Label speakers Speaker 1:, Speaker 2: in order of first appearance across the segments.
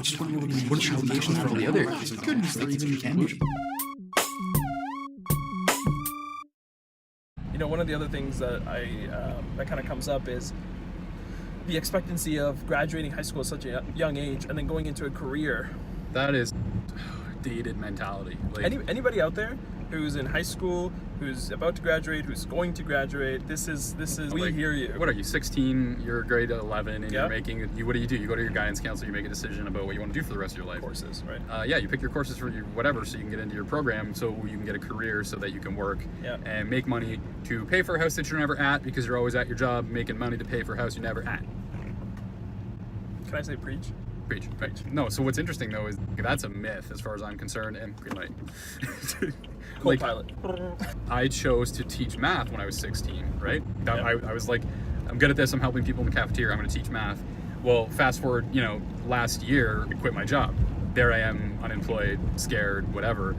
Speaker 1: Which is what are your obligations for all the other goodness that even can do?
Speaker 2: You know, one of the other things that that kind of comes up is the expectancy of graduating high school at such a young age and then going into a career.
Speaker 3: That is dated mentality. Like,
Speaker 2: Anybody out there who's in high school, who's about to graduate, who's going to graduate, this is we
Speaker 3: like,
Speaker 2: hear you.
Speaker 3: What are you, 16, you're grade 11, and
Speaker 2: Yep.
Speaker 3: what do? You go to your guidance counselor, you make a decision about what you want to do for the rest of your life.
Speaker 2: Courses, right?
Speaker 3: Yeah, you pick your courses for your whatever, so you can get into your program, so you can get a career, so that you can work
Speaker 2: Yeah.
Speaker 3: and make money to pay for a house that you're never at, because you're always at your job making money to pay for a house you're never at.
Speaker 2: Can I say preach?
Speaker 3: Preach. No, so what's interesting though is that's a myth as far as I'm concerned, and green light. Like,
Speaker 2: Co-pilot.
Speaker 3: I chose to teach math when I was 16, right?
Speaker 2: Yep.
Speaker 3: I was like, I'm good at this, I'm helping people in the cafeteria, I'm gonna teach math. Well, fast forward, last year, I quit my job. There I am, unemployed, scared, whatever.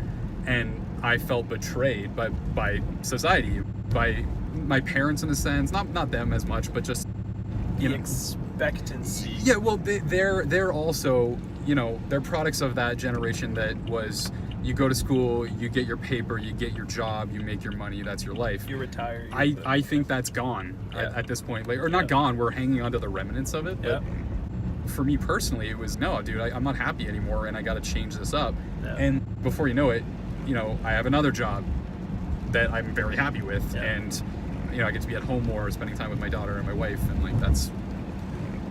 Speaker 3: And I felt betrayed by society, by my parents in a sense, not them as much, but just,
Speaker 2: The expectancy.
Speaker 3: yeah, well, they're also, they're products of that generation that was, you go to school, you get your paper, you get your job, you make your money, that's your life.
Speaker 2: You retire.
Speaker 3: I think that's gone at this point, or not gone. We're hanging on to the remnants of it.
Speaker 2: Yeah.
Speaker 3: But for me personally, it was no, dude. I'm not happy anymore, and I got to change this up.
Speaker 2: Yeah.
Speaker 3: And before you know it, I have another job that I'm very happy with,
Speaker 2: Yeah.
Speaker 3: and I get to be at home more, spending time with my daughter and my wife, and like that's.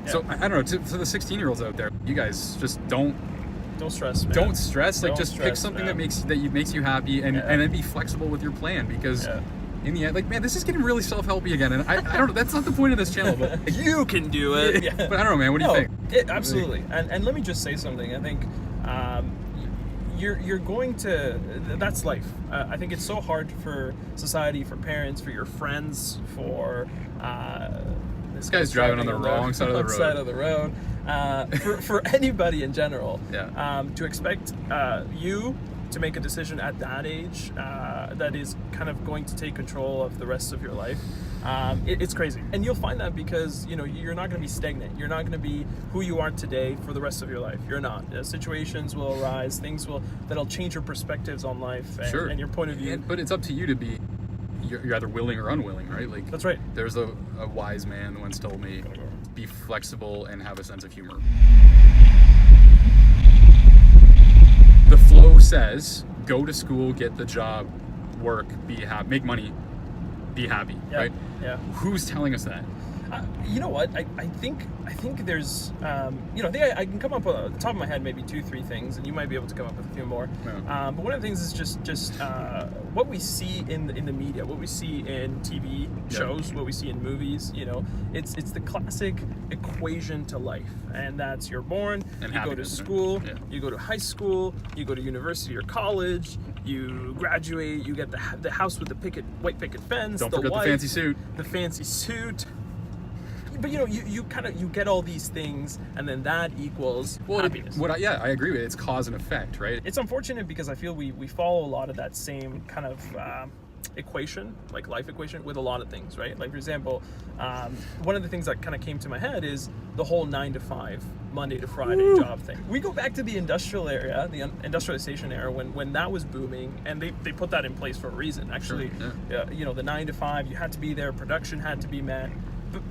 Speaker 2: Yeah.
Speaker 3: So I don't know. To the 16-year-olds out there, you guys just don't
Speaker 2: stress, man.
Speaker 3: don't stress. Like
Speaker 2: Don't
Speaker 3: just pick
Speaker 2: stress,
Speaker 3: something
Speaker 2: man.
Speaker 3: that makes you happy, and then be flexible with your plan, because.
Speaker 2: Yeah.
Speaker 3: In the end, like, man, this is getting really self-helpy again, and I don't know, that's not the point of this channel, but
Speaker 2: You can do it. Yeah.
Speaker 3: but I don't know, man, what do you think?
Speaker 2: Absolutely. And let me just say something. I think you're going to. That's life. I think it's so hard for society, for parents, for your friends, for. This
Speaker 3: guy's driving on the wrong side of the road.
Speaker 2: Side of the road. For anybody in general.
Speaker 3: Yeah.
Speaker 2: To expect you to make a decision at that age that is kind of going to take control of the rest of your life, it's crazy. And you'll find that because you're not going to be stagnant. You're not going to be who you are today for the rest of your life. You're not. Situations will arise, that'll change your perspectives on life and your point of view.
Speaker 3: But it's up to you to be. You're either willing or unwilling, right? Like
Speaker 2: That's right.
Speaker 3: There's a wise man once told me, be flexible and have a sense of humor. The flow says, go to school, get the job, work, be happy, make money, be happy,
Speaker 2: Yeah.
Speaker 3: right?
Speaker 2: Yeah.
Speaker 3: Who's telling us that?
Speaker 2: You know what? I think there's I think I can come up with, at the top of my head, maybe 2-3 things, and you might be able to come up with a few more.
Speaker 3: Yeah.
Speaker 2: But one of the things is just what we see in the media, what we see in TV shows, what we see in movies. It's the classic equation to life, and that's you're born,
Speaker 3: And
Speaker 2: you go to
Speaker 3: happiness, right?
Speaker 2: school,
Speaker 3: Yeah.
Speaker 2: you go to high school, you go to university or college, you graduate, you get the house with the white picket fence,
Speaker 3: Don't
Speaker 2: the
Speaker 3: forget
Speaker 2: wife,
Speaker 3: the fancy suit.
Speaker 2: the fancy suit. But you get all these things, and then that equals happiness.
Speaker 3: I agree with it. It's cause and effect, right?
Speaker 2: It's unfortunate because I feel we follow a lot of that same kind of equation, like life equation, with a lot of things, right? Like, for example, one of the things that kind of came to my head is the whole 9 to 5, Monday to Friday job thing. We go back to the industrial era, the industrialization era, when that was booming, and they put that in place for a reason. Actually,
Speaker 3: Sure,
Speaker 2: the 9 to 5, you had to be there, production had to be met.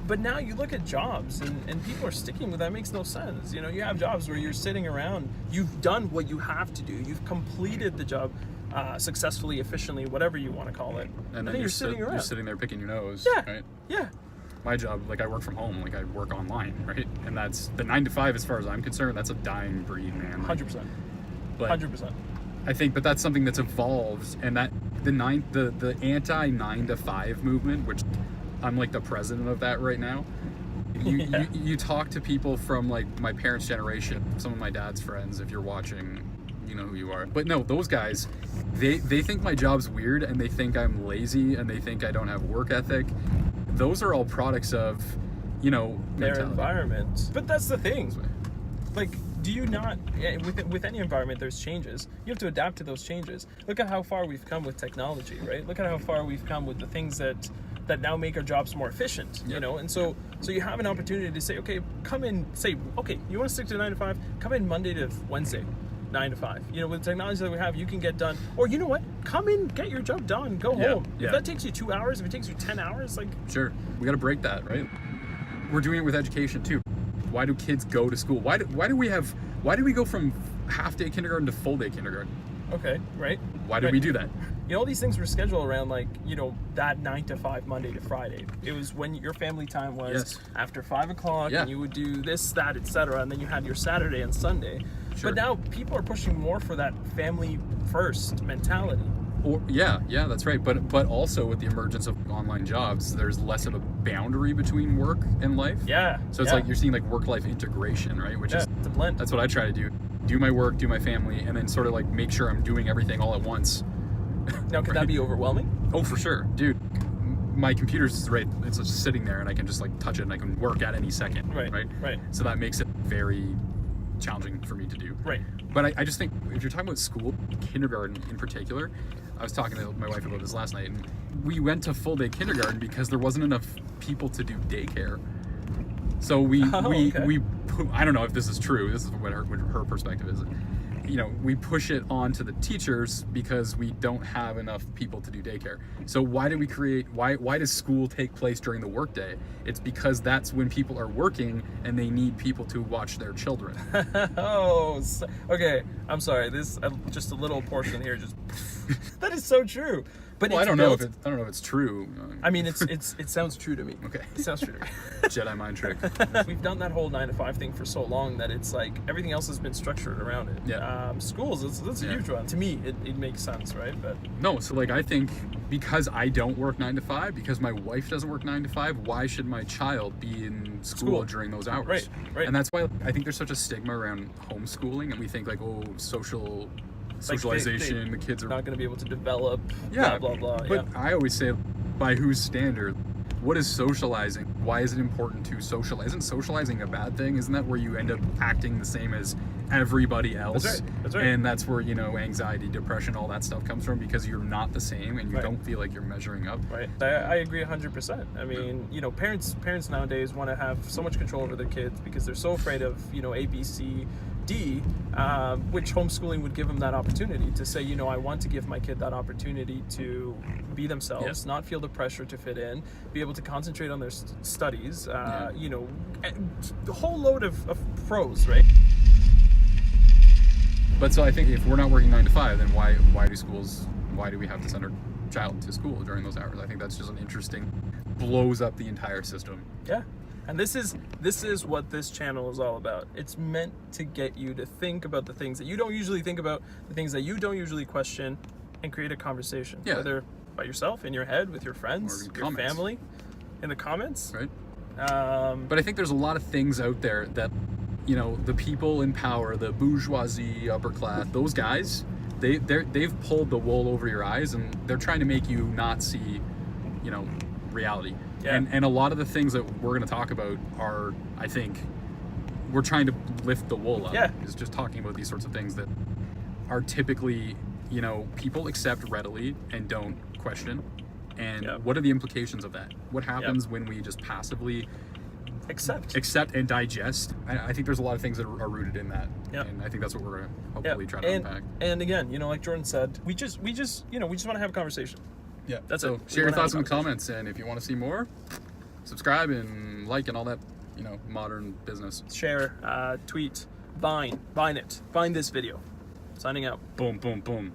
Speaker 2: But now you look at jobs and people are sticking with that. It makes no sense. You have jobs where you're sitting around, you've done what you have to do, you've completed the job successfully, efficiently, whatever you want to call it.
Speaker 3: And then
Speaker 2: you're sitting around.
Speaker 3: You're sitting there picking your nose,
Speaker 2: Yeah.
Speaker 3: right?
Speaker 2: Yeah.
Speaker 3: My job, like, I work from home, like I work online, right? And that's the 9 to 5, as far as I'm concerned, that's a dying breed, man. Like,
Speaker 2: 100%.
Speaker 3: but
Speaker 2: 100%.
Speaker 3: I think, but that's something that's evolved, and that the anti 9 to 5 movement, which I'm like the president of that right now. You talk to people from like my parents' generation, some of my dad's friends. If you're watching, you know who you are. But no, those guys, they think my job's weird, and they think I'm lazy, and they think I don't have work ethic. Those are all products of,
Speaker 2: Their
Speaker 3: mentality.
Speaker 2: environment. But that's the thing. Like, do you not, with any environment, there's changes. You have to adapt to those changes. Look at how far we've come with technology, right? Look at how far we've come with the things that that now make our jobs more efficient, you
Speaker 3: Yep.
Speaker 2: know? And so you have an opportunity to say, okay, come in, say, okay, you want to stick to 9 to 5, come in Monday to Wednesday, 9 to 5. You know, with the technology that we have, you can get done. Or you know what? Come in, get your job done, go
Speaker 3: Yeah,
Speaker 2: home.
Speaker 3: yeah.
Speaker 2: If that takes you 2 hours, if it takes you 10 hours, like,
Speaker 3: Sure, we got to break that, right? We're doing it with education too. Why do kids go to school? Why do we go from half day kindergarten to full day kindergarten?
Speaker 2: okay, right?
Speaker 3: Why do
Speaker 2: Right.
Speaker 3: we do that?
Speaker 2: You know, all these things were scheduled around, like, you know, that 9 to 5 Monday to Friday. It was when your family time was
Speaker 3: Yes.
Speaker 2: after 5 o'clock,
Speaker 3: Yeah.
Speaker 2: and you would do this, that, etc. And then you had your Saturday and Sunday.
Speaker 3: Sure.
Speaker 2: But now people are pushing more for that family first mentality.
Speaker 3: Or yeah, that's right. But also with the emergence of online jobs, there's less of a boundary between work and life.
Speaker 2: Yeah.
Speaker 3: So it's
Speaker 2: yeah.
Speaker 3: like you're seeing like work-life integration, right? Which
Speaker 2: yeah,
Speaker 3: is
Speaker 2: it's a blend.
Speaker 3: that's what I try to do. Do my work, do my family, and then sort of like make sure I'm doing everything all at once.
Speaker 2: Now, could that be overwhelming?
Speaker 3: Oh, for sure, dude. My computer's right. It's just sitting there, and I can just like touch it, and I can work at any second.
Speaker 2: Right. Right.
Speaker 3: So that makes it very challenging for me to do.
Speaker 2: Right.
Speaker 3: But I just think if you're talking about school, kindergarten in particular, I was talking to my wife about this last night, and we went to full day kindergarten because there wasn't enough people to do daycare. So we
Speaker 2: okay.
Speaker 3: I don't know if this is true. This is what her perspective is. You know, we push it on to the teachers because we don't have enough people to do daycare. So why do we create? Why does school take place during the workday? It's because that's when people are working and they need people to watch their children.
Speaker 2: Okay. I'm sorry. This just a little portion here. Just that is so true. But
Speaker 3: Well,
Speaker 2: it's
Speaker 3: I don't know
Speaker 2: built-
Speaker 3: if it's true.
Speaker 2: I mean, it sounds true to me.
Speaker 3: Okay.
Speaker 2: It sounds true to me.
Speaker 3: Jedi mind trick.
Speaker 2: We've done that whole 9 to 5 thing for so long that it's like everything else has been structured around it.
Speaker 3: Yeah.
Speaker 2: Schools, that's a
Speaker 3: Yeah.
Speaker 2: huge one. To me, it makes sense, right? But
Speaker 3: No, so like I think because I don't work 9 to 5, because my wife doesn't work 9 to 5, why should my child be in school
Speaker 2: School.
Speaker 3: during those hours?
Speaker 2: Right.
Speaker 3: And that's why I think there's such a stigma around homeschooling, and we think like, oh, socialization, the kids are
Speaker 2: not going to be able to develop.
Speaker 3: yeah,
Speaker 2: Blah blah blah.
Speaker 3: But
Speaker 2: Yeah.
Speaker 3: I always say, by whose standard? What is socializing? Why is it important to socialize? Isn't socializing a bad thing? Isn't that where you end up acting the same as everybody else?
Speaker 2: That's right.
Speaker 3: And that's where, you know, anxiety, depression, all that stuff comes from, because you're not the same and you
Speaker 2: Right.
Speaker 3: don't feel like you're measuring up.
Speaker 2: Right. I agree 100%. I mean, you know, parents nowadays want to have so much control over their kids because they're so afraid of, you know, A, B, C, D, which homeschooling would give them that opportunity to say, you know, I want to give my kid that opportunity to be themselves, not feel the pressure to fit in, be able to concentrate on their studies, you know, a whole load of pros, right?
Speaker 3: But so I think if we're not working 9 to 5, then why do we have to send our child to school during those hours? I think that's just an interesting, blows up the entire system.
Speaker 2: Yeah. And this is what this channel is all about. It's meant to get you to think about the things that you don't usually think about, the things that you don't usually question, and create a conversation.
Speaker 3: Yeah.
Speaker 2: Whether by yourself, in your head, with your friends,
Speaker 3: Or in
Speaker 2: your
Speaker 3: comments.
Speaker 2: family, in the comments.
Speaker 3: Right?
Speaker 2: Um,
Speaker 3: But I think there's a lot of things out there that, you know, the people in power, the bourgeoisie, upper class, those guys, they've pulled the wool over your eyes, and they're trying to make you not see, you know, reality.
Speaker 2: Yeah.
Speaker 3: And a lot of the things that we're going to talk about are, I think, we're trying to lift the wool up.
Speaker 2: Yeah.
Speaker 3: Is just talking about these sorts of things that are typically, you know, people accept readily and don't question. And
Speaker 2: Yeah.
Speaker 3: what are the implications of that? What happens when we just passively
Speaker 2: accept.
Speaker 3: and digest? I think there's a lot of things that are rooted in that.
Speaker 2: Yep.
Speaker 3: And I think that's what we're going to
Speaker 2: Yeah.
Speaker 3: hopefully try to unpack.
Speaker 2: And again, you know, like Jordan said, we just want to have a conversation.
Speaker 3: Yeah.
Speaker 2: That's
Speaker 3: so
Speaker 2: it. We
Speaker 3: share your
Speaker 2: wanna have
Speaker 3: thoughts
Speaker 2: a
Speaker 3: in the
Speaker 2: conversation.
Speaker 3: comments, and if you want to see more, subscribe and like and all that, you know, modern business.
Speaker 2: Share, tweet, Vine it. Vine this video. Signing out.
Speaker 3: Boom, boom, boom.